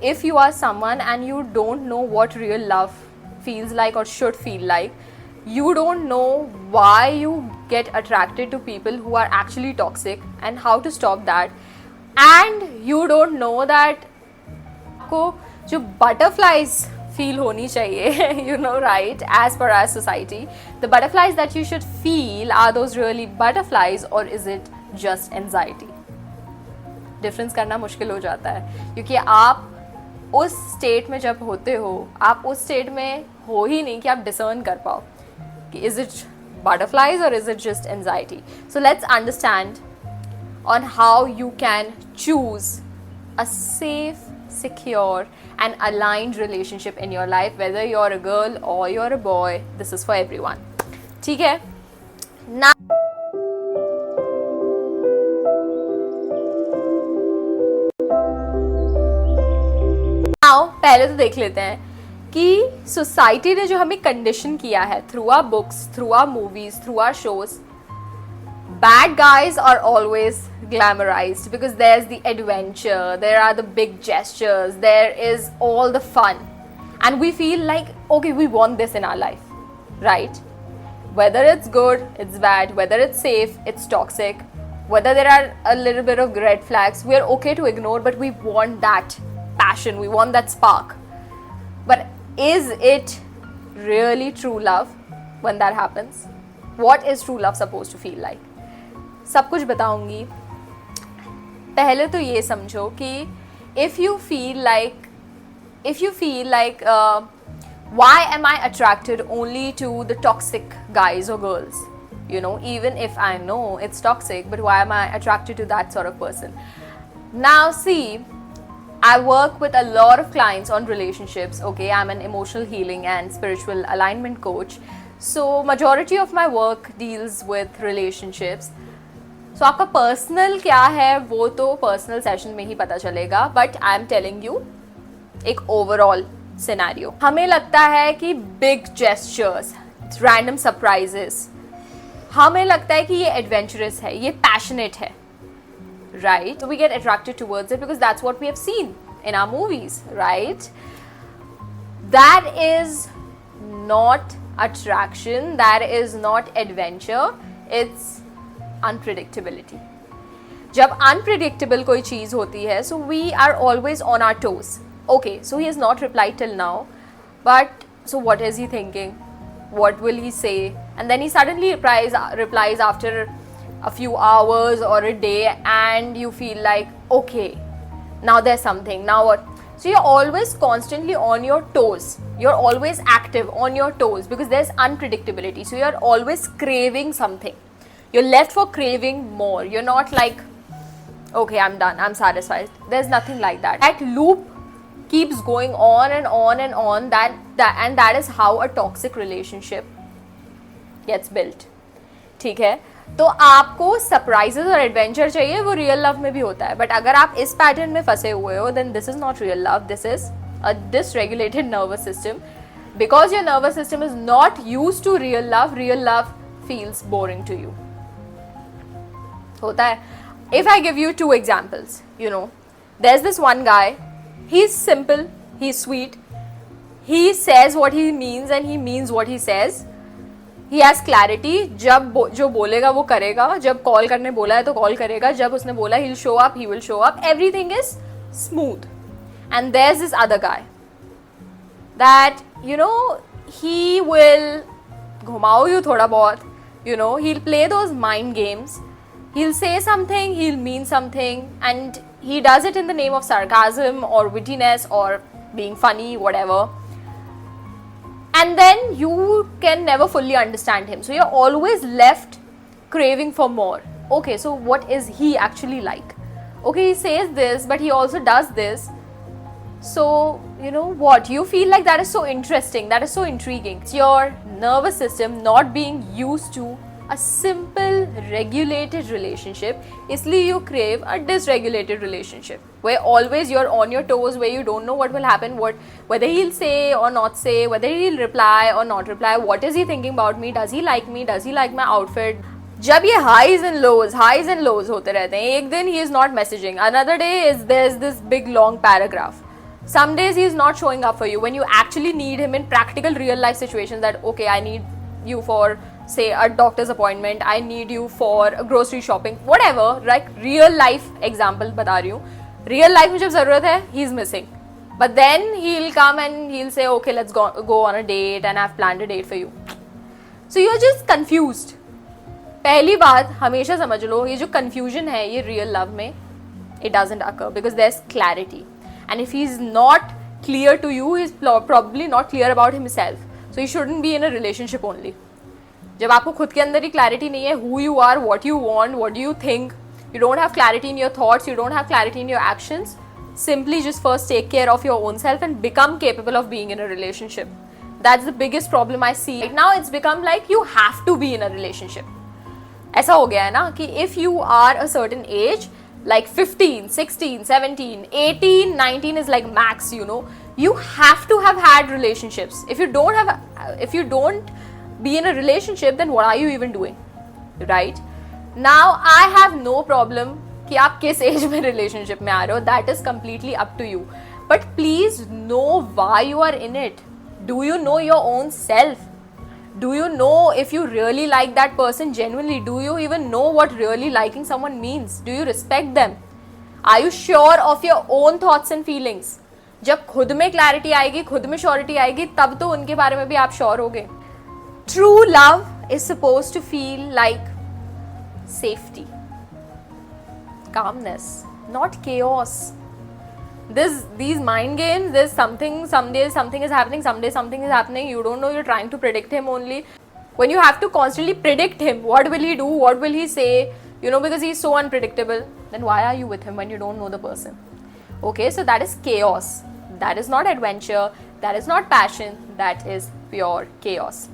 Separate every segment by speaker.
Speaker 1: If you are someone and you don't know what real love feels like or should feel like, you don't know why you get attracted to people who are actually toxic and how to stop that, and you don't know that आपको जो butterflies feel होनी चाहिए, you know, right, as per our society, the butterflies that you should feel, are those really butterflies or is it just anxiety? Difference करना मुश्किल हो जाता है, क्योंकि आप उस स्टेट में जब होते हो, आप उस स्टेट में हो ही नहीं कि आप डिसर्न कर पाओ कि इज इट बटरफ्लाइज और is it just anxiety. So let's understand on how you can choose a safe, secure and aligned relationship in your life, whether you're a girl or you're a boy. This is for everyone. ठीक है? Now पहले तो देख लेते हैं कि society ने जो हमें कंडीशन किया है through our books, through our movies, through our shows. Bad guys are always glamorized because there's the adventure, there are the big gestures, there is all the fun, and we feel like, okay, we want this in our life, right? Whether it's good, it's bad, whether it's safe, it's toxic, whether there are a little bit of red flags, we are okay to ignore, but we want that passion, we want that spark. But is it really true love when that happens? What is true love supposed to feel like? सब कुछ बताऊंगी. पहले तो ये समझो कि if you feel like why am I attracted only to the toxic guys or girls, you know, even if I know it's toxic, but why am I attracted to that sort of person? Now see, I work with a lot of clients on relationships. Okay, I'm an emotional healing and spiritual alignment coach, so majority of my work deals with relationships. So आपका personal क्या है वो तो personal session में ही पता चलेगा, but I am telling you एक overall scenario. हमें लगता है कि बिग जेस्चर्स, रैंडम सरप्राइजेस, हमें लगता है कि ये एडवेंचरस है, ये पैशनेट है, right? We get attracted towards it because that's what we have seen in our movies, right? That is not attraction, that is not adventure, it's unpredictability. जब unpredictable कोई चीज होती है, so we are always on our toes. Okay, so he has not replied till now, but so what is he thinking, what will he say, and then he suddenly replies after a few hours or a day, and you feel like, okay, now there's something, now what? So you're always constantly on your toes, you're always active on your toes because there's unpredictability, so you're always craving something, you're left for craving more. You're not like, okay, I'm done, I'm satisfied. There's nothing like that. That loop keeps going on and on and on, and that is how a toxic relationship gets built. ठीक है? तो आपको surprises और adventure चाहिए, वो real love में भी होता है, बट अगर आप इस पैटर्न में फंसे हुए हो, then this is not real love, this is a dysregulated nervous system. Because your nervous system is not used to real love feels boring to you. होता है. If I give you two examples, you know, there's this one guy, he's simple, he's sweet, he says what he means and he means what he says, he has clarity. जब जो बोलेगा वो करेगा, जब call करने बोला है तो कॉल करेगा, जब उसने बोला he'll show up, he will show up, everything is smooth. And there's this other guy that, you know, he will घुमाओ you थोड़ा बहुत, you know, he'll play those mind games. He'll say something, he'll mean something, and he does it in the name of sarcasm or wittiness or being funny, whatever. And then you can never fully understand him. So you're always left craving for more. Okay, so what is he actually like? Okay, he says this, but he also does this. So, you know what? You feel like that is so interesting, that is so intriguing. It's your nervous system not being used to a simple regulated relationship, इसलिए you crave a dysregulated relationship where always you're on your toes, where you don't know what will happen, whether he'll say or not say, whether he'll reply or not reply, what is he thinking about me, does he like me, does he like my outfit. जब ये highs and lows होते रहते हैं, एक दिन he is not messaging, another day is there's this big long paragraph. Some days he is not showing up for you when you actually need him in practical real life situations, that okay, I need you for say a doctor's appointment, I need you for grocery shopping, whatever, like real life example बता रही हूँ. Real life में जब ज़रूरत है, he is missing. But then he'll come and he'll say, okay, let's go on a date and I've planned a date for you. So you're just confused. पहली बात हमेशा समझ लो, ये जो confusion है ये real love में it doesn't occur because there's clarity. And if he's not clear to you, he's probably not clear about himself. So you shouldn't be in a relationship only. जब आपको खुद के अंदर ही clarity नहीं है, who you are, what you want, what do you think, you don't have clarity in your thoughts, you don't have clarity in your actions, simply just first take care of your own self and become capable of being in a relationship. That's the biggest problem I see. Right now it's become like you have to be in a relationship. ऐसा हो गया है ना कि if you are a certain age, like 15, 16, 17, 18, 19 is like max, you know, you have to have had relationships. If you don't be in a relationship, then what are you even doing, right? Now I have no problem कि आप किस as में relationship में आ रहे हो, that is completely up to you, but please know why you are in it. Do you know your own self? Do you know if you really like that person genuinely? Do you even know what really liking someone means? Do you respect them? Are you sure of your own thoughts and feelings? जब खुद में clarity आएगी, खुद में surety आएगी, तब तो उनके बारे में भी आप sure होगे. True love is supposed to feel like safety, calmness, not chaos. These mind games, there's something, some days something is happening, someday something is happening, you don't know, you're trying to predict him only. When you have to constantly predict him, what will he do, what will he say, you know, because he's so unpredictable, then why are you with him when you don't know the person? Okay, so that is chaos. That is not adventure, that is not passion, that is pure chaos.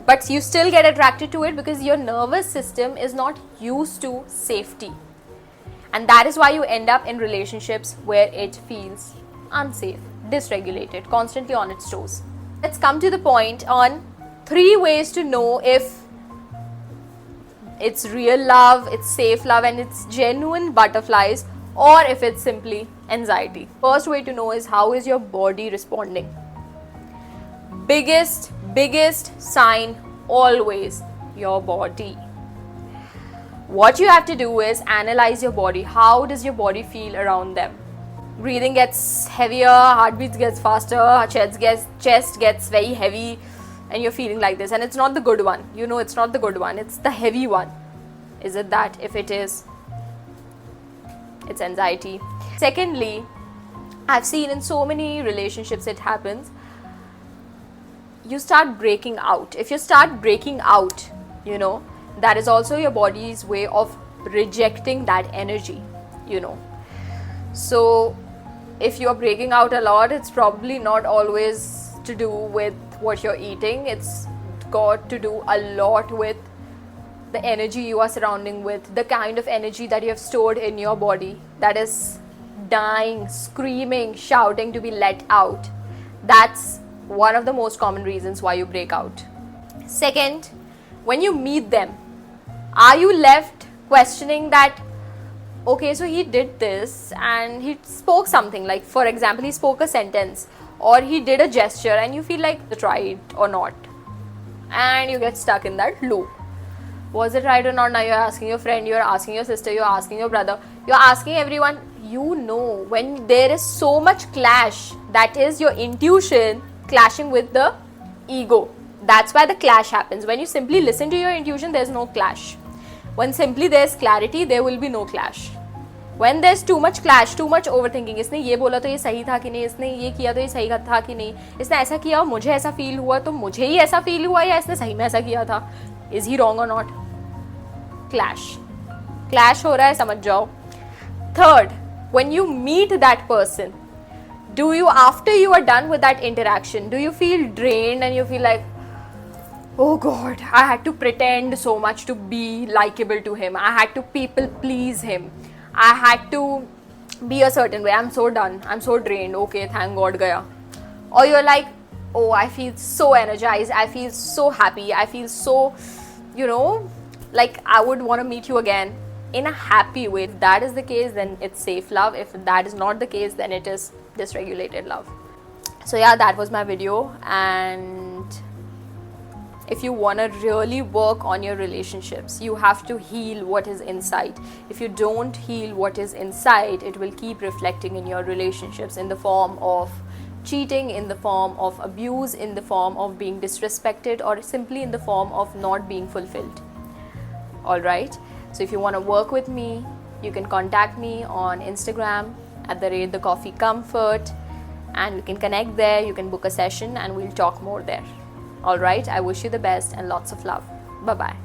Speaker 1: But you still get attracted to it because your nervous system is not used to safety. And that is why you end up in relationships where it feels unsafe, dysregulated, constantly on its toes. Let's come to the point on 3 ways to know if it's real love, it's safe love, and it's genuine butterflies, or if it's simply anxiety. First way to know is how is your body responding. Biggest sign always your body. What you have to do is analyze your body. How does your body feel around them? Breathing gets heavier, heartbeat gets faster, chest gets very heavy, and you're feeling like this. And it's not the good one. You know it's not the good one. It's the heavy one. Is it that? If it is, it's anxiety. Secondly, I've seen in so many relationships it happens. You start breaking out. If you start breaking out, you know, that is also your body's way of rejecting that energy, you know. So if you're breaking out a lot, it's probably not always to do with what you're eating. It's got to do a lot with the energy you are surrounding with, the kind of energy that you have stored in your body that is dying, screaming, shouting to be let out. That's one of the most common reasons why you break out. Second, when you meet them, are you left questioning that, okay, so he did this and he spoke something, like for example, he spoke a sentence or he did a gesture and you feel like, try it or not? And you get stuck in that loop. Was it right or not? Now you're asking your friend, you're asking your sister, you're asking your brother, you're asking everyone. You know, when there is so much clash, that is your intuition clashing with the ego. That's why the clash happens. When you simply listen to your intuition, there's no clash. When simply there's clarity, there will be no clash. When there's too much clash, too much overthinking, इसने ये बोला तो ये सही था कि नहीं, इसने ये किया तो ये सही था कि नहीं, इसने ऐसा किया और मुझे ऐसा फील हुआ तो मुझे ही ऐसा फील हुआ या इसने सही में ऐसा किया था, is he wrong or not? Clash हो रहा है, समझ जाओ. Third, when you meet that person, do you, after you are done with that interaction, do you feel drained and you feel like, oh God, I had to pretend so much to be likable to him. I had to people please him. I had to be a certain way. I'm so done. I'm so drained. Okay, thank God, gaya. Or you're like, oh, I feel so energized. I feel so happy. I feel so, you know, like I would want to meet you again in a happy way. If that is the case, then it's safe love. If that is not the case, then it is dysregulated love. So yeah, that was my video. And if you want to really work on your relationships, you have to heal what is inside. If you don't heal what is inside, it will keep reflecting in your relationships in the form of cheating, in the form of abuse, in the form of being disrespected, or simply in the form of not being fulfilled. Alright, so if you want to work with me, you can contact me on Instagram at @thecoffeecomfort, and you can connect there, you can book a session, and we'll talk more there. Alright, I wish you the best and lots of love. Bye bye.